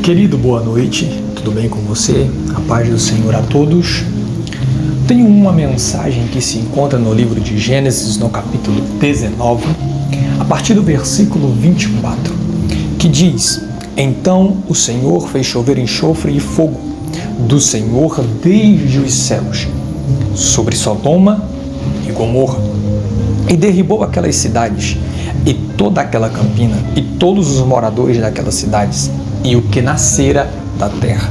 Querido, boa noite, tudo bem com você? A paz do Senhor a todos. Tenho uma mensagem que se encontra no livro de Gênesis, no capítulo 19, a partir do versículo 24, que diz: Então o Senhor fez chover enxofre e fogo do Senhor desde os céus sobre Sodoma e Gomorra, e derribou aquelas cidades e toda aquela campina e todos os moradores daquelas cidades e o que nascera da terra.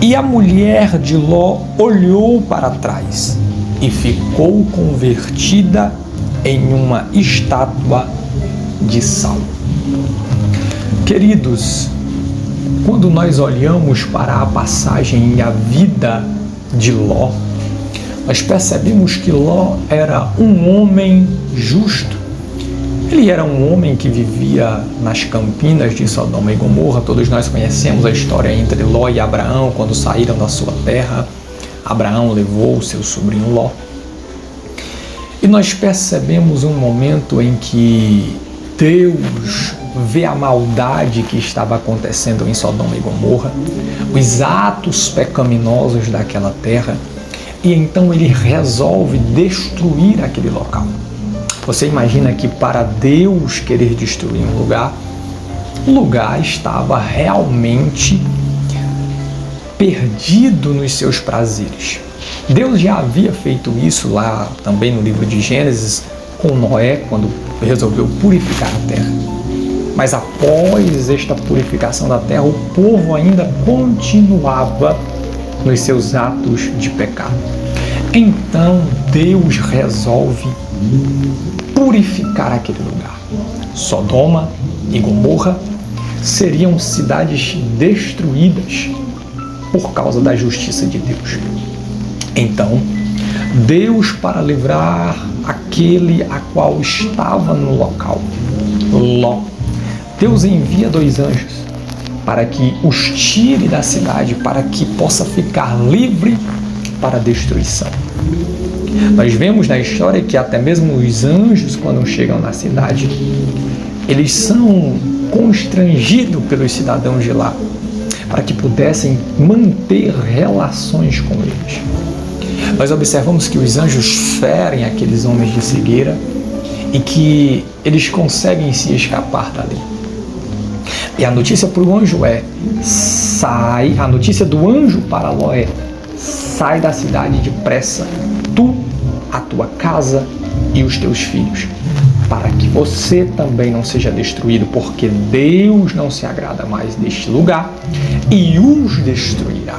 E a mulher de Ló olhou para trás e ficou convertida em uma estátua de sal. Queridos, quando nós olhamos para a passagem e a vida de Ló, nós percebemos que Ló era um homem justo. Ele era um homem que vivia nas campinas de Sodoma e Gomorra. Todos nós conhecemos a história entre Ló e Abraão, quando saíram da sua terra. Abraão levou o seu sobrinho Ló. E nós percebemos um momento em que Deus vê a maldade que estava acontecendo em Sodoma e Gomorra, os atos pecaminosos daquela terra, e então ele resolve destruir aquele local. Você imagina que para Deus querer destruir um lugar, o lugar estava realmente perdido nos seus prazeres. Deus já havia feito isso lá também no livro de Gênesis com Noé, quando resolveu purificar a terra. Mas após esta purificação da terra, o povo ainda continuava nos seus atos de pecado. Então Deus resolve purificar aquele lugar. Sodoma e Gomorra seriam cidades destruídas por causa da justiça de Deus. Então, Deus, para livrar aquele a qual estava no local, Ló, Deus envia 2 anjos para que os tire da cidade, para que possa ficar livre para a destruição. Nós vemos na história que até mesmo os anjos, quando chegam na cidade, eles são constrangidos pelos cidadãos de lá, para que pudessem manter relações com eles. Nós observamos que os anjos ferem aqueles homens de cegueira e que eles conseguem se escapar dali. E a notícia para o anjo a notícia do anjo para Ló é: sai da cidade depressa, tu, a tua casa e os teus filhos, para que você também não seja destruído, porque Deus não se agrada mais deste lugar e os destruirá.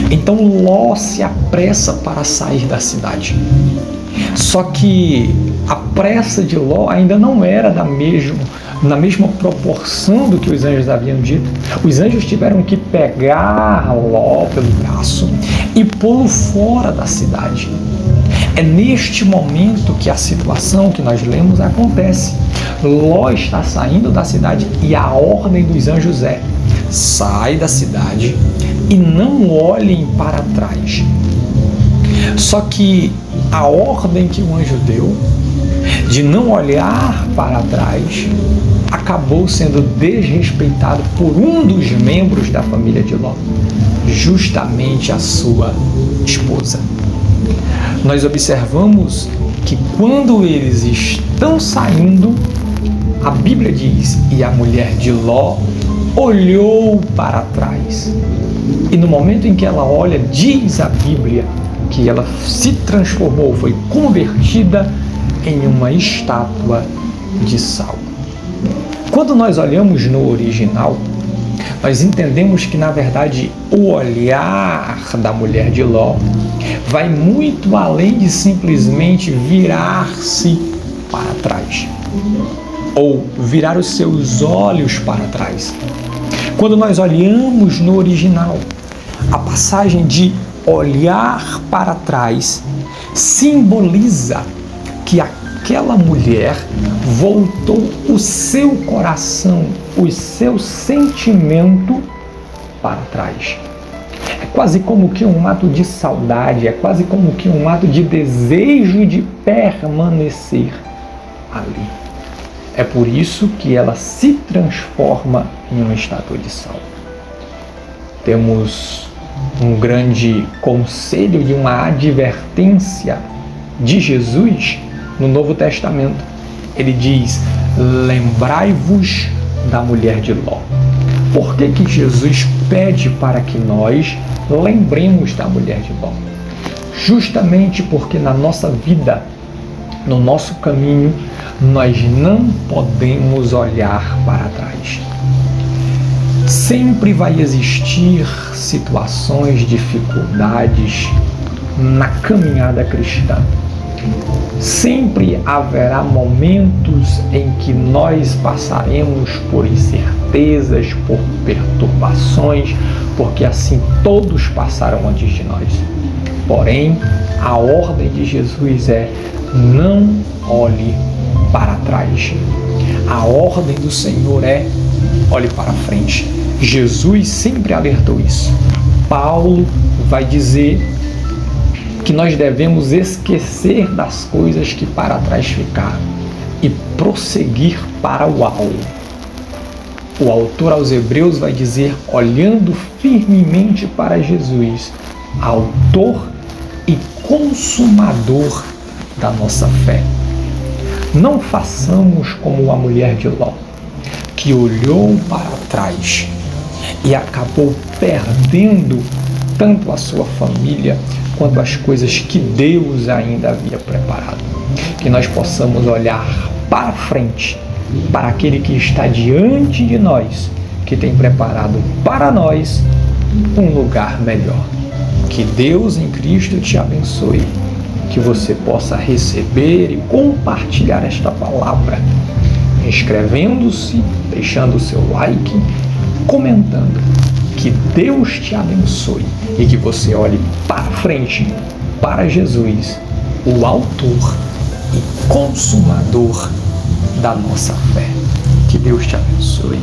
Então Ló se apressa para sair da cidade. Só que a pressa de Ló ainda não era na mesma proporção do que os anjos haviam dito. Os anjos tiveram que pegar Ló pelo braço e pô-lo fora da cidade. É neste momento que a situação que nós lemos acontece. Ló está saindo da cidade e a ordem dos anjos é: sai da cidade e não olhem para trás. Só que a ordem que o anjo deu de não olhar para trás acabou sendo desrespeitado por um dos membros da família de Ló, justamente a sua esposa. Nós observamos que quando eles estão saindo, a Bíblia diz: e a mulher de Ló olhou para trás. E no momento em que ela olha, diz a Bíblia que ela se transformou, foi convertida em uma estátua de sal. Quando nós olhamos no original, nós entendemos que, na verdade, o olhar da mulher de Ló vai muito além de simplesmente virar-se para trás, ou virar os seus olhos para trás. Quando nós olhamos no original, a passagem de olhar para trás simboliza que aquela mulher voltou o seu coração, o seu sentimento para trás. É quase como que um ato de saudade, é quase como que um ato de desejo de permanecer ali. É por isso que ela se transforma em uma estátua de sal. Temos um grande conselho e uma advertência de Jesus no Novo Testamento. Ele diz: lembrai-vos da mulher de Ló. Por que que Jesus pede para que nós lembremos da mulher de Ló? Justamente porque na nossa vida, no nosso caminho, nós não podemos olhar para trás. Sempre vai existir situações, dificuldades na caminhada cristã. Sempre haverá momentos em que nós passaremos por incertezas, por perturbações, porque assim todos passaram antes de nós. Porém, a ordem de Jesus é: não olhe para trás. A ordem do Senhor é: olhe para frente. Jesus sempre alertou isso. Paulo vai dizer que nós devemos esquecer das coisas que para trás ficaram e prosseguir para o alvo. O autor aos Hebreus vai dizer: olhando firmemente para Jesus, autor e consumador da nossa fé. Não façamos como a mulher de Ló, que olhou para trás e acabou perdendo tanto a sua família quanto as coisas que Deus ainda havia preparado. Que nós possamos olhar para frente, para aquele que está diante de nós, que tem preparado para nós um lugar melhor. Que Deus em Cristo te abençoe, que você possa receber e compartilhar esta palavra, inscrevendo-se, deixando o seu like, comentando. Que Deus te abençoe e que você olhe para frente, para Jesus, o autor e consumador da nossa fé. Que Deus te abençoe.